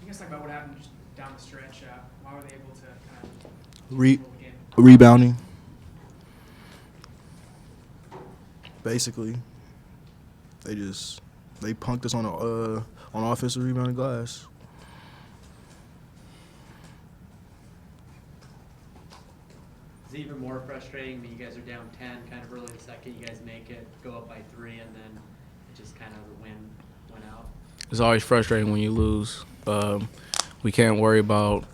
guys talk about what happened just down the stretch? Why were they able to kind of Rebounding, basically. They punked us on offensive rebounding glass. Is it even more frustrating when you guys are down 10 kind of early in the second, you guys make it, go up by 3, and then it just kind of the wind went out? It's always frustrating when you lose. We can't worry about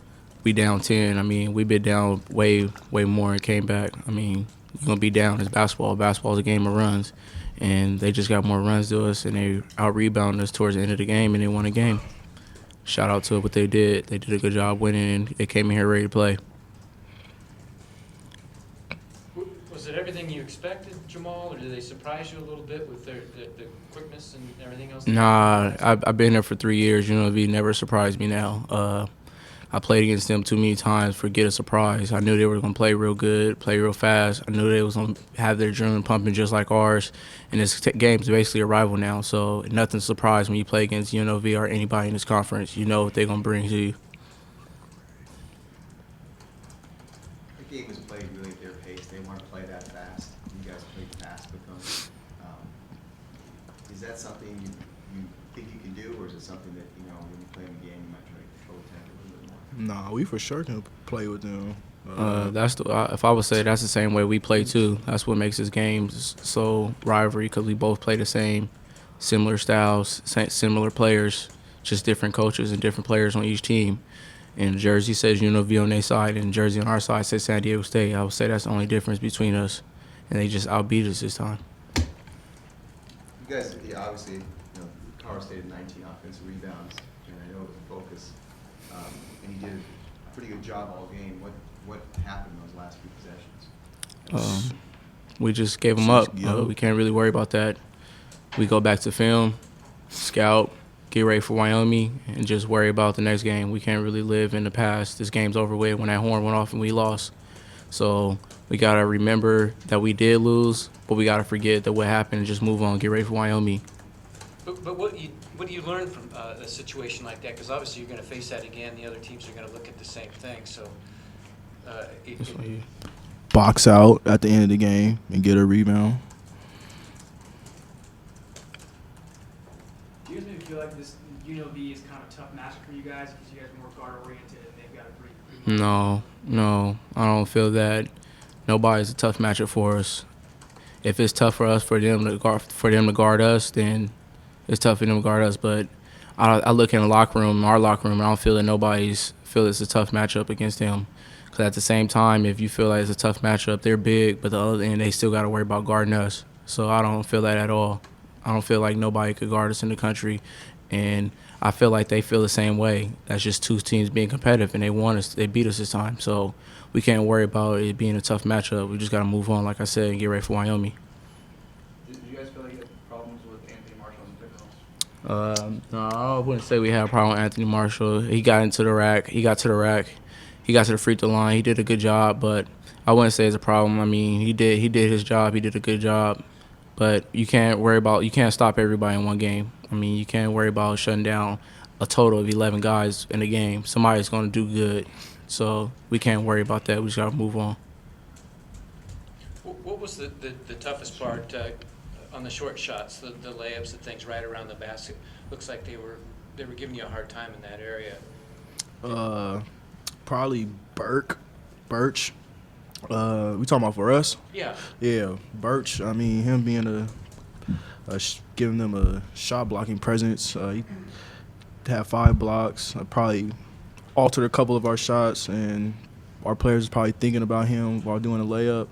we down 10. I mean, we've been down way more and came back. I mean, you're going to be down. It's basketball. Basketball is a game of runs. And they just got more runs to us, and they out-rebounded us towards the end of the game, and they won the game. Shout out to what they did. They did a good job winning, and they came in here ready to play. Was it everything you expected, Jamaal, or did they surprise you a little bit with the quickness and everything else? Nah, I've been there for 3 years. UNLV never surprised me now. I played against them too many times for get a surprise. I knew they were going to play real good, play real fast. I knew they was going to have their adrenaline pumping just like ours. And this game's basically a rival now, so nothing's surprised when you play against UNLV or anybody in this conference. You know what they're going to bring to you. The game was played really at their pace. They want to play that fast. You guys played fast with them. Is that something you think you can do, or is it something that, when you play in the game, you might try to control the tempo a little bit more? Nah, we for sure can play with them. If I would say that's the same way we play too. That's what makes this game so rivalry, because we both play the same, similar styles, similar players, just different coaches and different players on each team. And Jersey says UNLV on their side, and Jersey on our side says San Diego State. I would say that's the only difference between us, and they just outbeat us this time. You guys, obviously, Colorado State had 19 offensive rebounds, and I know it was a focus. And you did a pretty good job all game. What happened in those last few possessions? We just gave them up. We can't really worry about that. We go back to film, scout, get ready for Wyoming, and just worry about the next game. We can't really live in the past. This game's over with when that horn went off and we lost. So we got to remember that we did lose, but we got to forget that what happened and just move on, get ready for Wyoming. But what do you learn from a situation like that? Because obviously you're going to face that again. The other teams are going to look at the same thing. So Box out at the end of the game and get a rebound. Do you guys maybe feel like this UNLV is kind of a tough matchup for you guys because you guys are more guard-oriented and they've got a pretty No, I don't feel that. Nobody's a tough matchup for us. If it's tough for us for them to guard us, then it's tough for them to guard us. But I look in the locker room, our locker room, and I don't feel that nobody's feel it's a tough matchup against them. Because at the same time, if you feel like it's a tough matchup, they're big, but the other end, they still got to worry about guarding us. So I don't feel that at all. I don't feel like nobody could guard us in the country. And I feel like they feel the same way. That's just two teams being competitive, and they beat us this time. So we can't worry about it being a tough matchup. We just got to move on, like I said, and get ready for Wyoming. Did you guys feel like you had problems with Anthony Marshall and pick-offs? No, I wouldn't say we had a problem with Anthony Marshall. He got to the rack. He got to the free throw line. He did a good job, but I wouldn't say it's a problem. I mean, he did his job. He did a good job. But you can't stop everybody in one game. I mean, you can't worry about shutting down a total of 11 guys in a game. Somebody's going to do good. So we can't worry about that. We just got to move on. what was the toughest part on the short shots, the layups, the things right around the basket? Looks like they were giving you a hard time in that area. Probably Birch. We talking about for us? Yeah. Yeah, Birch. I mean, him being giving them a shot blocking presence. He had 5 blocks. Probably altered a couple of our shots, and our players probably thinking about him while doing a layup.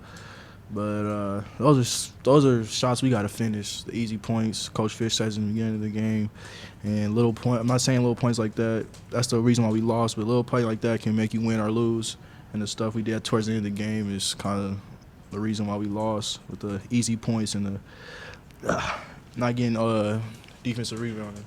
But those are shots we got to finish. The easy points. Coach Fish says in the beginning of the game, and little point. I'm not saying little points like that. That's the reason why we lost. But little play like that can make you win or lose. And the stuff we did towards the end of the game is kind of the reason why we lost, with the easy points and the not getting defensive rebounding.